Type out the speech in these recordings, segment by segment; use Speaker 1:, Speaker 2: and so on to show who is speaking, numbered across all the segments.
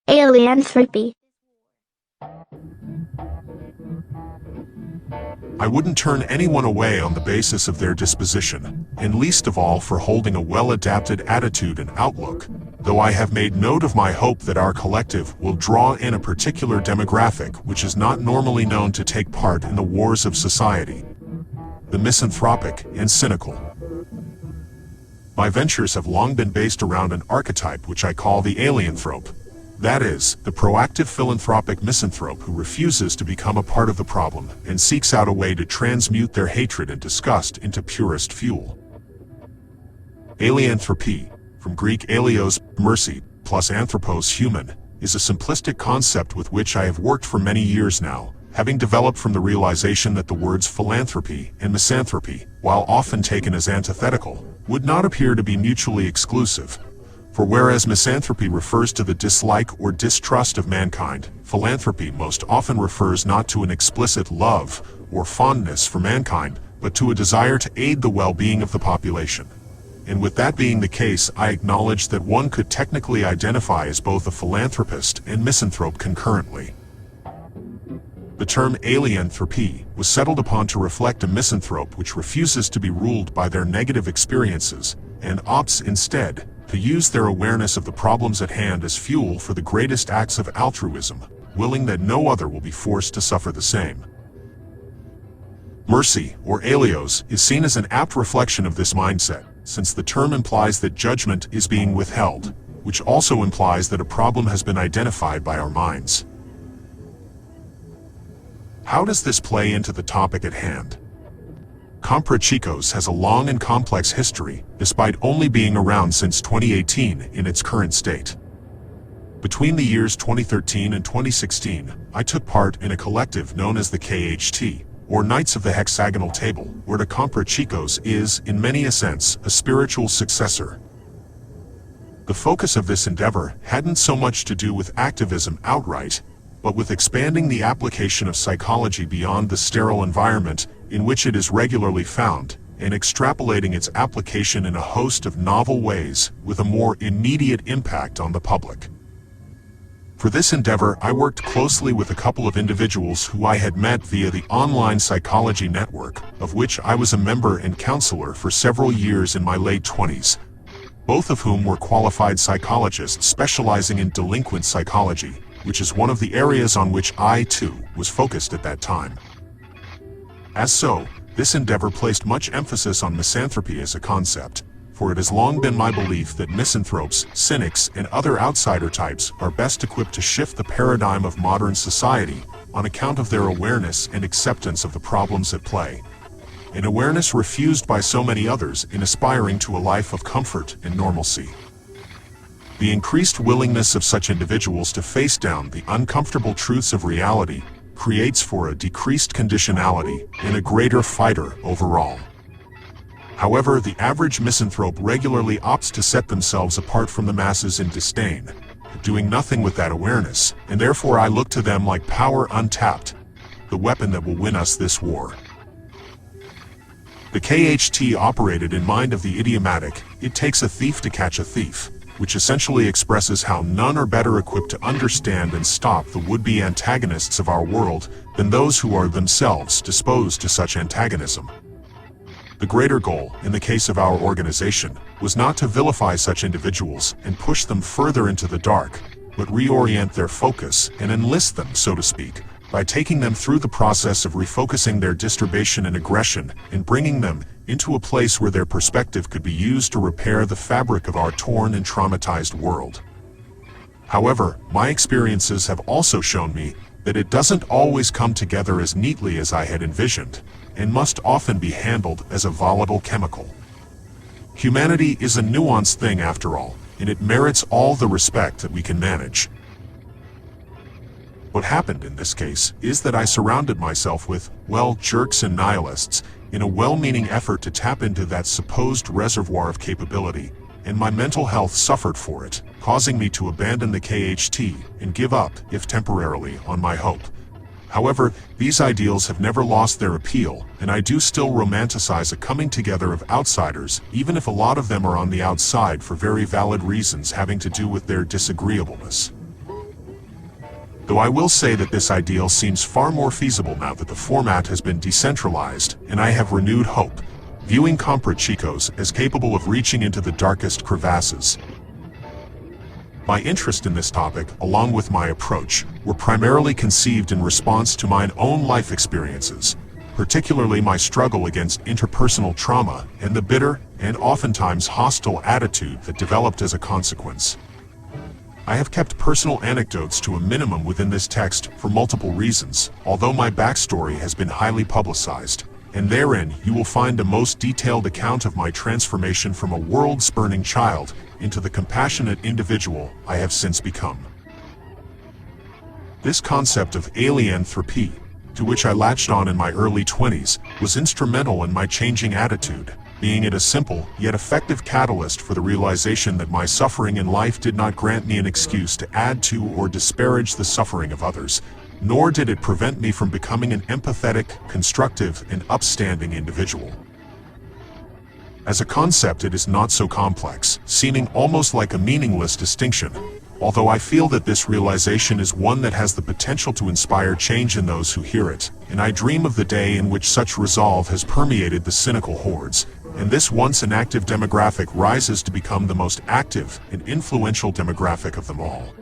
Speaker 1: Eleanthropy.
Speaker 2: I wouldn't turn anyone away on the basis of their disposition, and least of all for holding a well-adapted attitude and outlook, though I have made note of my hope that our collective will draw in a particular demographic which is not normally known to take part in the wars of society: the misanthropic and cynical. My ventures have long been based around an archetype which I call the Eleanthrope. That is, the proactive philanthropic misanthrope who refuses to become a part of the problem and seeks out a way to transmute their hatred and disgust into purest fuel. Eleanthropy, from Greek eleos, mercy, plus anthropos, human, is a simplistic concept with which I have worked for many years now, having developed from the realization that the words philanthropy and misanthropy, while often taken as antithetical, would not appear to be mutually exclusive. For whereas misanthropy refers to the dislike or distrust of mankind, philanthropy most often refers not to an explicit love or fondness for mankind, but to a desire to aid the well-being of the population. And with that being the case, I acknowledge that one could technically identify as both a philanthropist and misanthrope concurrently. The term Eleanthropy was settled upon to reflect a misanthrope which refuses to be ruled by their negative experiences, and opts instead to use their awareness of the problems at hand as fuel for the greatest acts of altruism, willing that no other will be forced to suffer the same. Mercy, or eleos, is seen as an apt reflection of this mindset, since the term implies that judgment is being withheld, which also implies that a problem has been identified by our minds. How does this play into the topic at hand? Comprachicos has a long and complex history, despite only being around since 2018 in its current state. Between the years 2013 and 2016, I took part in a collective known as the KHT, or Knights of the Hexagonal Table, where the Comprachicos is, in many a sense, a spiritual successor. The focus of this endeavor hadn't so much to do with activism outright, but with expanding the application of psychology beyond the sterile environment in which it is regularly found, and extrapolating its application in a host of novel ways with a more immediate impact on the public. For this endeavor, I worked closely with a couple of individuals who I had met via the online psychology network, of which I was a member and counselor for several years in my late 20s, both of whom were qualified psychologists specializing in delinquent psychology, which is one of the areas on which I, too, was focused at that time. As so, this endeavor placed much emphasis on misanthropy as a concept, for it has long been my belief that misanthropes, cynics, and other outsider types are best equipped to shift the paradigm of modern society on account of their awareness and acceptance of the problems at play, an awareness refused by so many others in aspiring to a life of comfort and normalcy. The increased willingness of such individuals to face down the uncomfortable truths of reality creates for a decreased conditionality and a greater fighter overall. However, the average misanthrope regularly opts to set themselves apart from the masses in disdain, doing nothing with that awareness, and therefore I look to them like power untapped, the weapon that will win us this war. The KHT operated in mind of the idiomatic, "It takes a thief to catch a thief," which essentially expresses how none are better equipped to understand and stop the would-be antagonists of our world than those who are themselves disposed to such antagonism. The greater goal, in the case of our organization, was not to vilify such individuals and push them further into the dark, but reorient their focus and enlist them, so to speak, by taking them through the process of refocusing their disturbation and aggression and bringing them into a place where their perspective could be used to repair the fabric of our torn and traumatized world. However, my experiences have also shown me that it doesn't always come together as neatly as I had envisioned, and must often be handled as a volatile chemical. Humanity is a nuanced thing after all, and it merits all the respect that we can manage. What happened in this case is that I surrounded myself with, well, jerks and nihilists, in a well-meaning effort to tap into that supposed reservoir of capability, and my mental health suffered for it, causing me to abandon the KHT and give up, if temporarily, on my hope. However, these ideals have never lost their appeal, and I do still romanticize a coming together of outsiders, even if a lot of them are on the outside for very valid reasons having to do with their disagreeableness. Though I will say that this ideal seems far more feasible now that the format has been decentralized, and I have renewed hope, viewing Comprachicos as capable of reaching into the darkest crevasses. My interest in this topic, along with my approach, were primarily conceived in response to my own life experiences, particularly my struggle against interpersonal trauma and the bitter and oftentimes hostile attitude that developed as a consequence. I have kept personal anecdotes to a minimum within this text for multiple reasons, although my backstory has been highly publicized, and therein you will find a most detailed account of my transformation from a world-spurning child into the compassionate individual I have since become. This concept of Eleanthropy, to which I latched on in my early 20s, was instrumental in my changing attitude, being it a simple yet effective catalyst for the realization that my suffering in life did not grant me an excuse to add to or disparage the suffering of others, nor did it prevent me from becoming an empathetic, constructive, and upstanding individual. As a concept, it is not so complex, seeming almost like a meaningless distinction, although I feel that this realization is one that has the potential to inspire change in those who hear it, and I dream of the day in which such resolve has permeated the cynical hordes, and this once inactive demographic rises to become the most active and influential demographic of them all.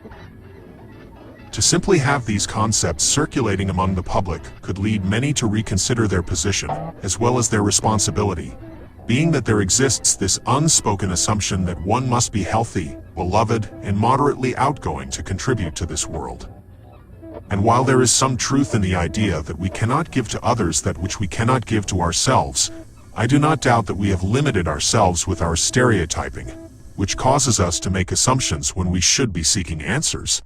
Speaker 2: To simply have these concepts circulating among the public could lead many to reconsider their position, as well as their responsibility, being that there exists this unspoken assumption that one must be healthy, beloved, and moderately outgoing to contribute to this world. And while there is some truth in the idea that we cannot give to others that which we cannot give to ourselves, I do not doubt that we have limited ourselves with our stereotyping, which causes us to make assumptions when we should be seeking answers.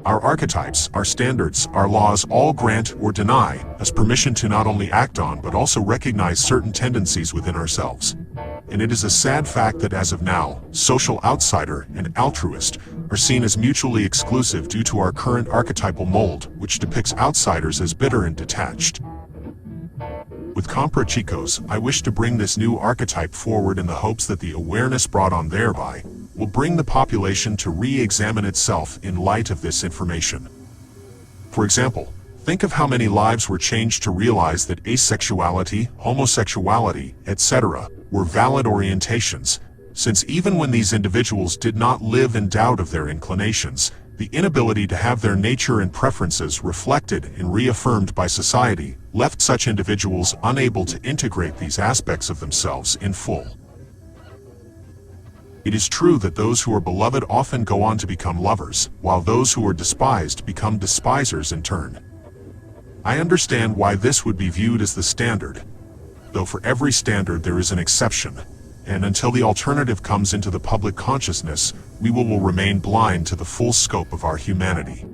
Speaker 2: Our archetypes, our standards, our laws all grant or deny us permission to not only act on but also recognize certain tendencies within ourselves. And it is a sad fact that as of now, social outsider and altruist are seen as mutually exclusive due to our current archetypal mold, which depicts outsiders as bitter and detached. With Comprachicos, I wish to bring this new archetype forward in the hopes that the awareness brought on thereby will bring the population to re-examine itself in light of this information. For example, think of how many lives were changed to realize that asexuality, homosexuality, etc. were valid orientations, since even when these individuals did not live in doubt of their inclinations, the inability to have their nature and preferences reflected and reaffirmed by society left such individuals unable to integrate these aspects of themselves in full. It is true that those who are beloved often go on to become lovers, while those who are despised become despisers in turn. I understand why this would be viewed as the standard, though for every standard there is an exception, and until the alternative comes into the public consciousness, we will remain blind to the full scope of our humanity.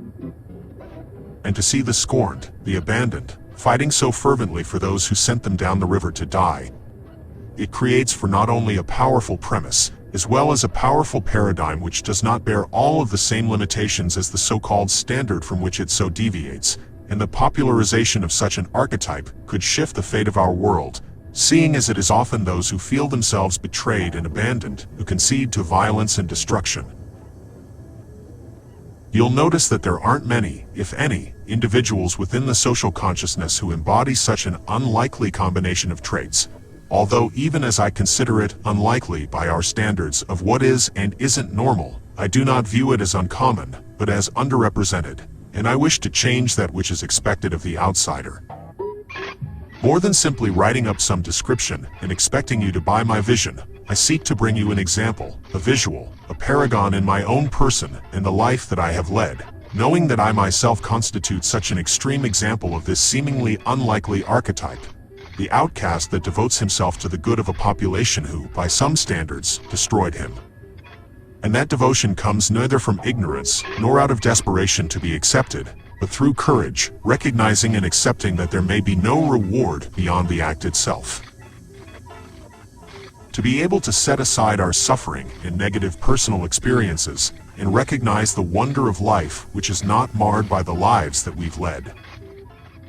Speaker 2: And to see the scorned, the abandoned, fighting so fervently for those who sent them down the river to die, it creates for not only a powerful premise, as well as a powerful paradigm which does not bear all of the same limitations as the so-called standard from which it so deviates, and the popularization of such an archetype could shift the fate of our world, seeing as it is often those who feel themselves betrayed and abandoned who concede to violence and destruction. You'll notice that there aren't many, if any, individuals within the social consciousness who embody such an unlikely combination of traits, although even as I consider it unlikely by our standards of what is and isn't normal, I do not view it as uncommon, but as underrepresented, and I wish to change that which is expected of the outsider. More than simply writing up some description and expecting you to buy my vision, I seek to bring you an example, a visual, a paragon in my own person and the life that I have led, knowing that I myself constitute such an extreme example of this seemingly unlikely archetype, the outcast that devotes himself to the good of a population who, by some standards, destroyed him. And that devotion comes neither from ignorance nor out of desperation to be accepted, but through courage, recognizing and accepting that there may be no reward beyond the act itself. To be able to set aside our suffering and negative personal experiences and recognize the wonder of life which is not marred by the lives that we've led.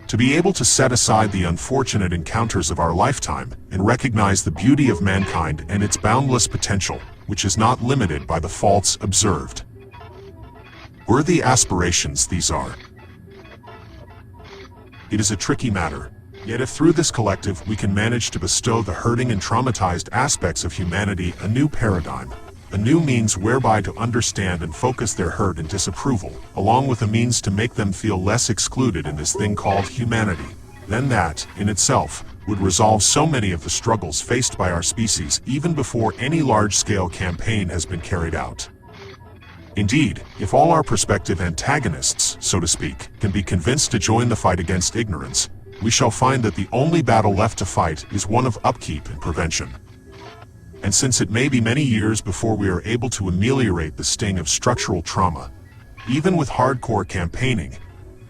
Speaker 2: To be able to set aside the unfortunate encounters of our lifetime and recognize the beauty of mankind and its boundless potential, which is not limited by the faults observed. Worthy aspirations these are. It is a tricky matter. Yet if through this collective we can manage to bestow the hurting and traumatized aspects of humanity a new paradigm, a new means whereby to understand and focus their hurt and disapproval, along with a means to make them feel less excluded in this thing called humanity, then that, in itself, would resolve so many of the struggles faced by our species even before any large-scale campaign has been carried out. Indeed, if all our prospective antagonists, so to speak, can be convinced to join the fight against ignorance, we shall find that the only battle left to fight is one of upkeep and prevention. And since it may be many years before we are able to ameliorate the sting of structural trauma, even with hardcore campaigning,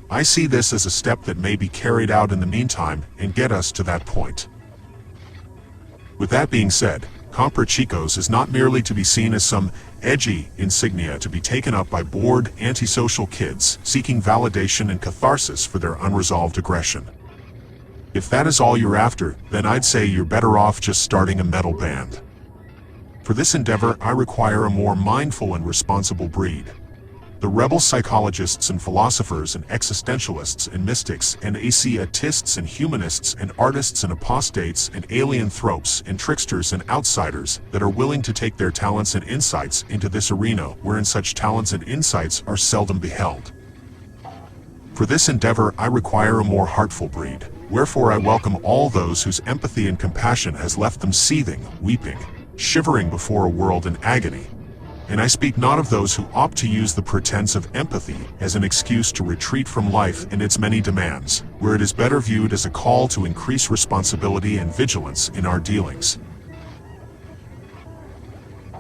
Speaker 2: I see this as a step that may be carried out in the meantime and get us to that point. With that being said, Comprachicos is not merely to be seen as some edgy insignia to be taken up by bored, antisocial kids seeking validation and catharsis for their unresolved aggression. If that is all you're after, then I'd say you're better off just starting a metal band. For this endeavor, I require a more mindful and responsible breed. The rebel psychologists and philosophers and existentialists and mystics and atheists and humanists and artists and apostates and alienthropes and tricksters and outsiders that are willing to take their talents and insights into this arena wherein such talents and insights are seldom beheld. For this endeavor I require a more heartful breed, wherefore I welcome all those whose empathy and compassion has left them seething, weeping, shivering before a world in agony. And I speak not of those who opt to use the pretense of empathy as an excuse to retreat from life and its many demands, where it is better viewed as a call to increase responsibility and vigilance in our dealings.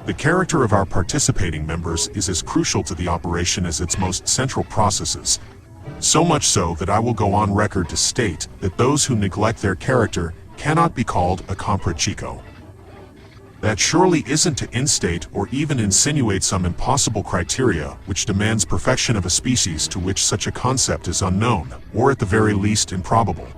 Speaker 2: The character of our participating members is as crucial to the operation as its most central processes, so much so that I will go on record to state that those who neglect their character cannot be called a Comprachico. That surely isn't to instate or even insinuate some impossible criteria which demands perfection of a species to which such a concept is unknown, or at the very least improbable.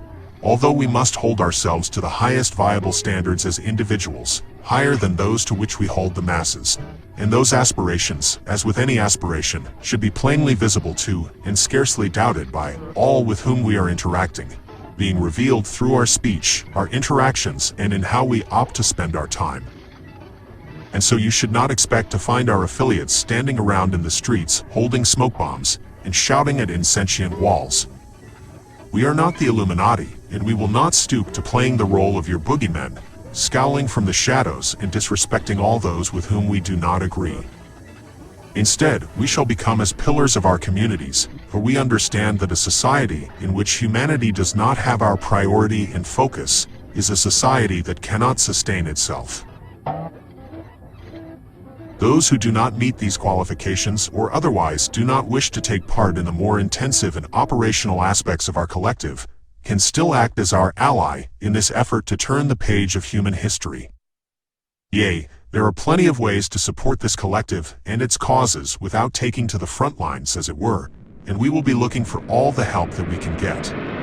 Speaker 2: Although we must hold ourselves to the highest viable standards as individuals, higher than those to which we hold the masses, and those aspirations, as with any aspiration, should be plainly visible to, and scarcely doubted by, all with whom we are interacting, being revealed through our speech, our interactions, and in how we opt to spend our time. And so you should not expect to find our affiliates standing around in the streets holding smoke bombs and shouting at insentient walls. We are not the Illuminati, and we will not stoop to playing the role of your boogeymen, scowling from the shadows and disrespecting all those with whom we do not agree. Instead, we shall become as pillars of our communities, for we understand that a society in which humanity does not have our priority and focus is a society that cannot sustain itself. Those who do not meet these qualifications or otherwise do not wish to take part in the more intensive and operational aspects of our collective can still act as our ally in this effort to turn the page of human history. Yea, there are plenty of ways to support this collective and its causes without taking to the front lines, as it were, and we will be looking for all the help that we can get.